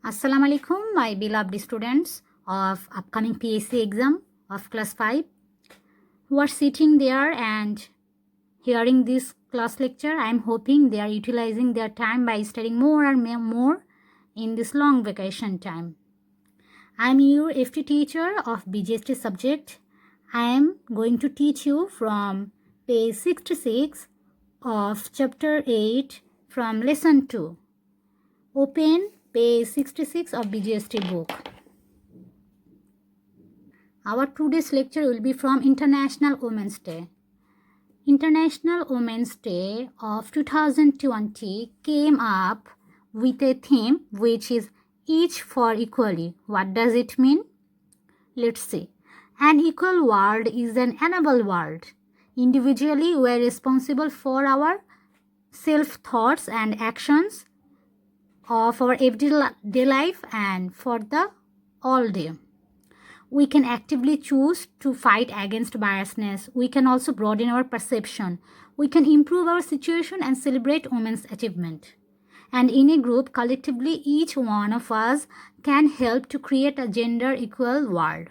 Assalamu alaikum, my beloved students of upcoming PSC exam of class 5 who are sitting there and hearing this class lecture. I am hoping they are utilizing their time by studying more and more in this long vacation time. I am your FT teacher of BGST subject. I am going to teach you from page 66 of chapter 8 from lesson 2. Open page 66 of BGST book. Our today's lecture will be from International Women's Day. International Women's Day of 2020 came up with a theme which is each for equally. What does it mean? Let's see. An equal world is an enable world. Individually, we are responsible for our self-thoughts and actions of our everyday life and for the all day. We can actively choose to fight against biasness. We can also broaden our perception. We can improve our situation and celebrate women's achievement. And in a group, collectively, each one of us can help to create a gender equal world.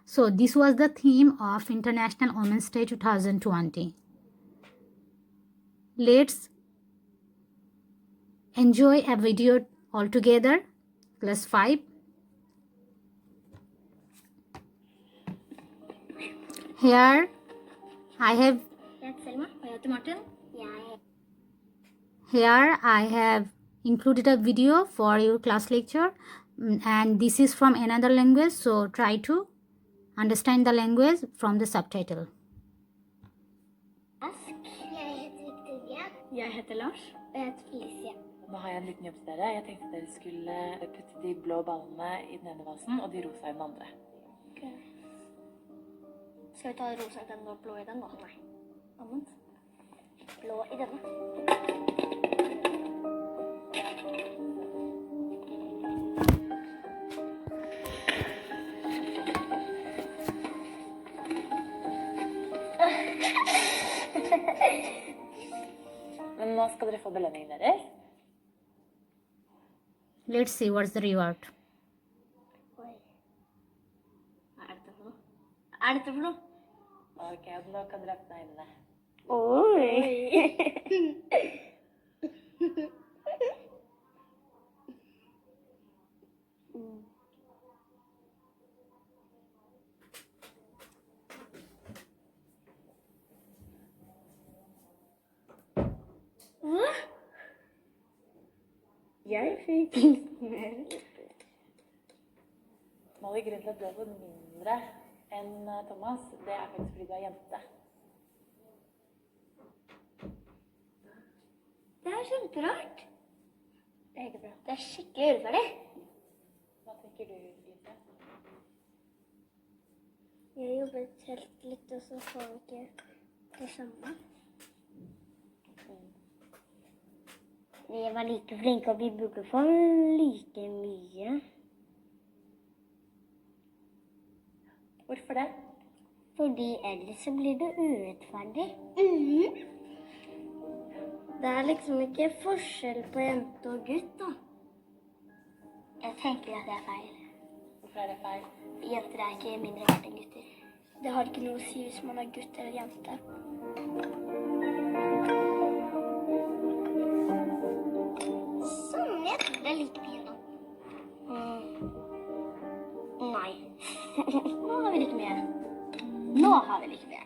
So this was the theme of International Women's Day 2020. Let's enjoy a video altogether. Class 5. Here I have included a video for your class lecture, and this is from another language, so try to understand the language from the subtitle. Jeg heter Lars. Og jeg heter Felicia. Nå har jeg en liten jobb til dere. Jeg tenkte dere skulle putte de blå ballene i den ene vasen og de rosa i den andre. Okay. Skal vi ta rosa i den og blå i den da? Nei. Annet. Blå i denne. Men nå skal dere få belønningen deres. Let's see what's the reward. Oi. Hva er dette for noe? Hva er dette for noe? Ok, nå kan dere åpne øynene. Oi. Hva? Jeg fikk litt mer. Molly, grunnen til at du har fått mindre enn Thomas, det er faktisk fordi du er jente. Det er kjemperart. Det er ikke bra. Det er skikkelig urettferdig. Hva tenker du, Lise? Jeg jobbet helt litt, og så får vi ikke det samme. Vi var like flinke, og vi burde få like mye. Hvorfor det? Fordi ellers så blir det urettferdig. Det er liksom ikke forskjell på jente og gutt, da. Jeg tenker at det er feil. Hvorfor er det feil? Jenter er ikke mindre verdt enn gutter. Det har ikke noe å si hvis man er gutt eller jente. Sånn, jeg tror det er litt mye da. Nei. Nå har vi litt mer. Nå har vi litt mer.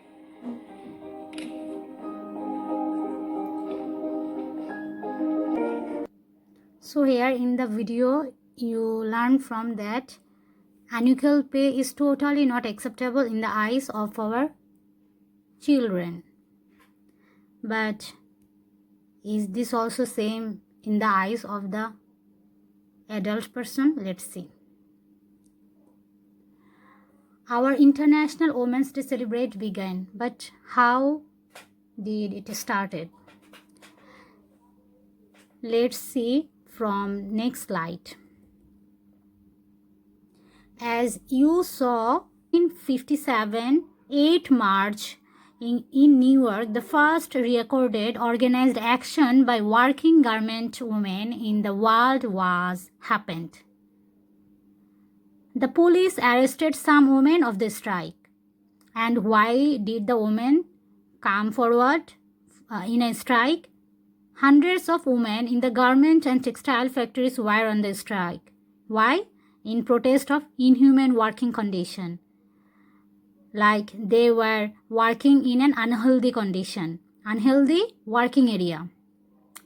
So here in the video you learn from that unequal pay is totally not acceptable in the eyes of our children. But is this also same in the eyes of the adult person? Let's see. Our International Women's Day celebration began, but how did it started? Let's see from next slide. As you saw in 57, 8 March in New York, the first recorded organized action by working garment women in the world was happened. The police arrested some women of the strike. And why did the women come forward in a strike? Hundreds of women in the garment and textile factories were on the strike. Why? In protest of inhuman working condition. Like they were working in an unhealthy condition, unhealthy working area.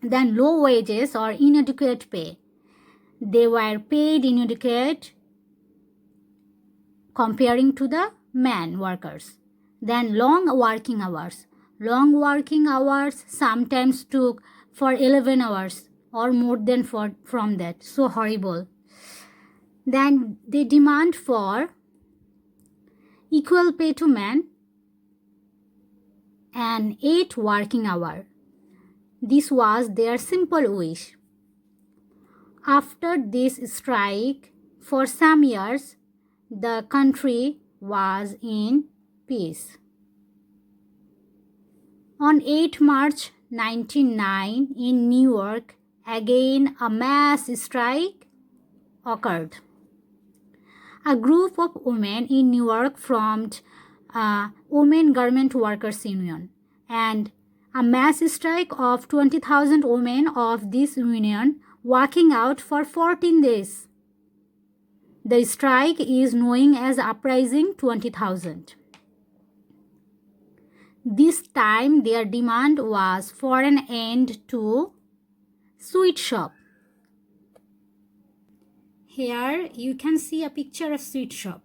Then low wages or inadequate pay. They were paid inadequate comparing to the man workers. Then long working hours. Long working hours sometimes took for 11 hours or more than from that. So horrible. Then they demand for equal pay to men and 8 working hours. This was their simple wish. After this strike, for some years, the country was in peace. On 8 March 1909 in New York, again a mass strike occurred. A group of women in New York formed a Women Garment Workers Union, and a mass strike of 20,000 women of this union walking out for 14 days. The strike is known as Uprising 20,000. This time their demand was for an end to sweatshop. Here you can see a picture of sweatshop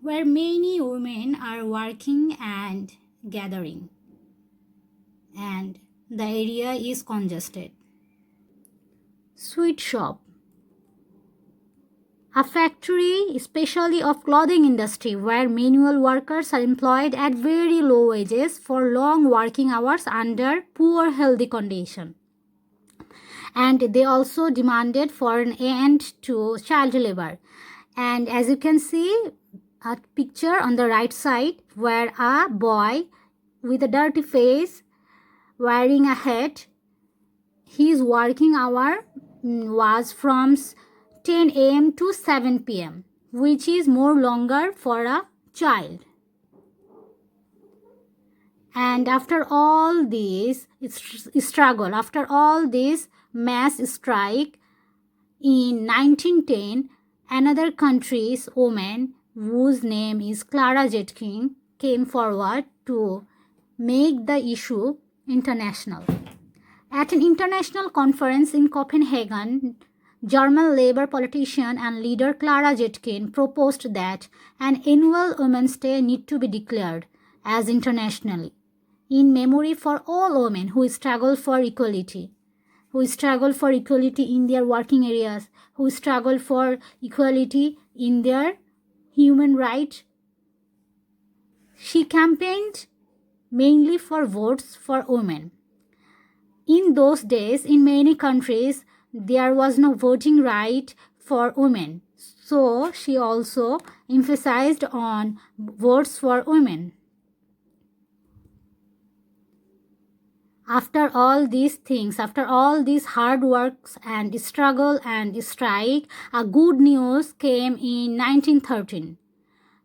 where many women are working and gathering, and the area is congested. Sweatshop, a factory especially of clothing industry where manual workers are employed at very low wages for long working hours under poor healthy condition. And they also demanded for an end to child labor. And as you can see a picture on the right side where a boy with a dirty face wearing a hat, his working hour was from 10 a.m. to 7 p.m., which is more longer for a child. And after all this struggle, after all this mass strike, in 1910, another country's woman, whose name is Clara Zetkin, came forward to make the issue international. At an international conference in Copenhagen, German labor politician and leader Clara Zetkin proposed that an annual Women's Day need to be declared as internationally, in memory for all women who struggle for equality, in their working areas, who struggle for equality in their human rights. She campaigned mainly for votes for women. In those days, in many countries, there was no voting right for women. So she also emphasized on votes for women. After all these things, after all these hard works and struggle and strike, a good news came in 1913.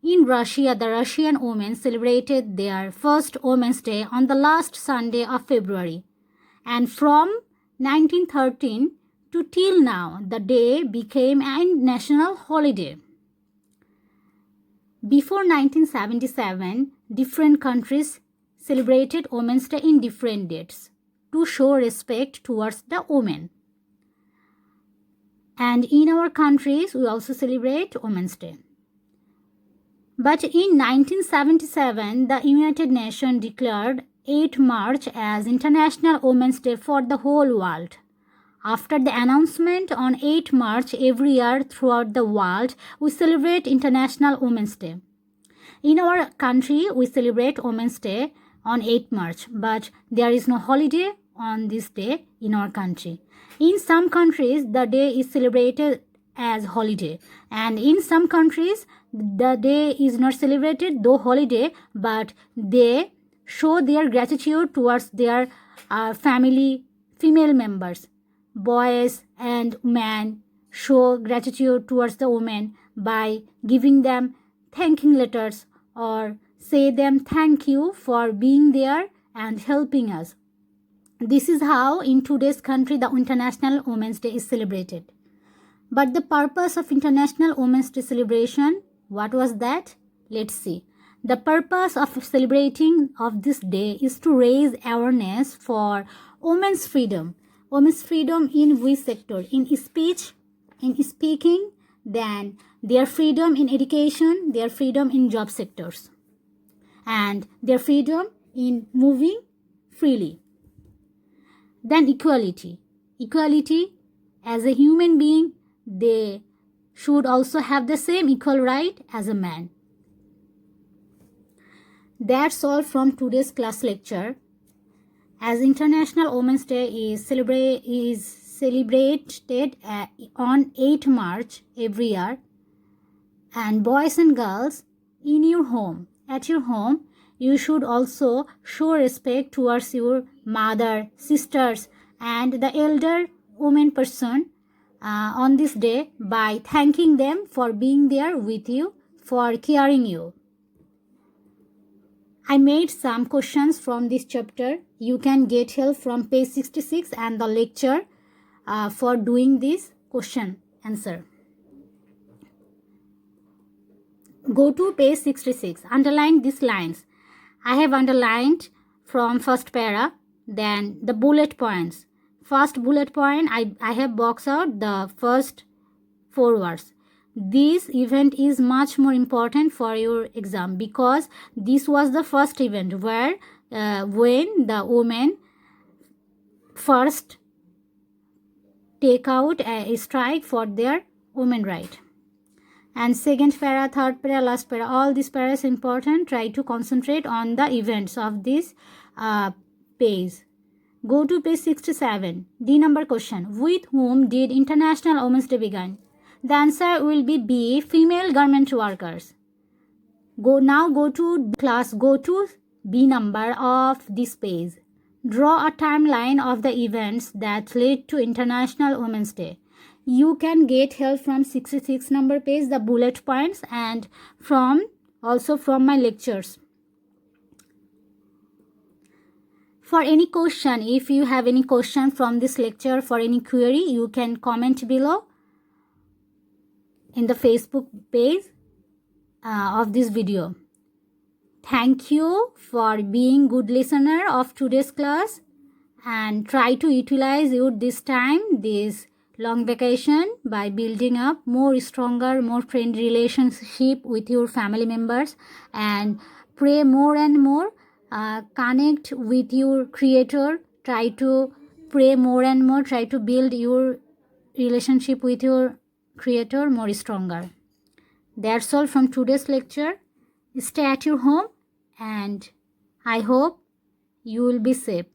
In Russia, the Russian women celebrated their first Women's Day on the last Sunday of February. And from 1913 to till now, the day became a national holiday. Before 1977, different countries celebrated Women's Day in different dates to show respect towards the women. And in our countries, we also celebrate Women's Day. But in 1977, the United Nations declared 8 March as International Women's Day for the whole world. After the announcement on 8 March every year throughout the world, we celebrate International Women's Day. In our country, we celebrate Women's Day on 8 March, but there is no holiday on this day in our country. In some countries, the day is celebrated as holiday, and in some countries, the day is not celebrated though holiday, but they show their gratitude towards their family, female members. Boys and men show gratitude towards the women by giving them thanking letters or say them thank you for being there and helping us. This is how in today's country the International Women's Day is celebrated. But the purpose of International Women's Day celebration, what was that? Let's see. The purpose of celebrating of this day is to raise awareness for women's freedom. Women's freedom in which sector? In speech, in speaking, then their freedom in education, their freedom in job sectors, and their freedom in moving freely. Then equality. Equality as a human being, they should also have the same equal right as a man. That's all from today's class lecture. As International Women's Day is celebrated on 8 March every year, and boys and girls, in your home, at your home, you should also show respect towards your mother, sisters, and the elder woman person on this day by thanking them for being there with you, for caring you. I made some questions from this chapter. You can get help from page 66 and the lecture for doing this question answer. Go to page 66. Underline these lines. I have underlined from first para, then the bullet points. First bullet point, I have boxed out the first 4 words. This event is much more important for your exam because this was the first event where when the women first take out a strike for their women right. And second para, third para, last para, all these paras important. Try to concentrate on the events of this page. Go to page 67. D number question. With whom did International Women's Day begin? The answer will be B, female garment workers. Go to B number of this page. Draw a timeline of the events that led to International Women's Day. You can get help from 66 number page, the bullet points, and also from my lectures. For any question, if you have any question from this lecture, for any query, you can comment below in the Facebook page of this video. Thank you for being good listener of today's class, and try to utilize this time, this long vacation, by building up more stronger, more friendly relationship with your family members, and pray more and more, connect with your creator, try to pray more and more, try to build your relationship with your creator more stronger. That's all from today's lecture. Stay at your home, and I hope you will be safe.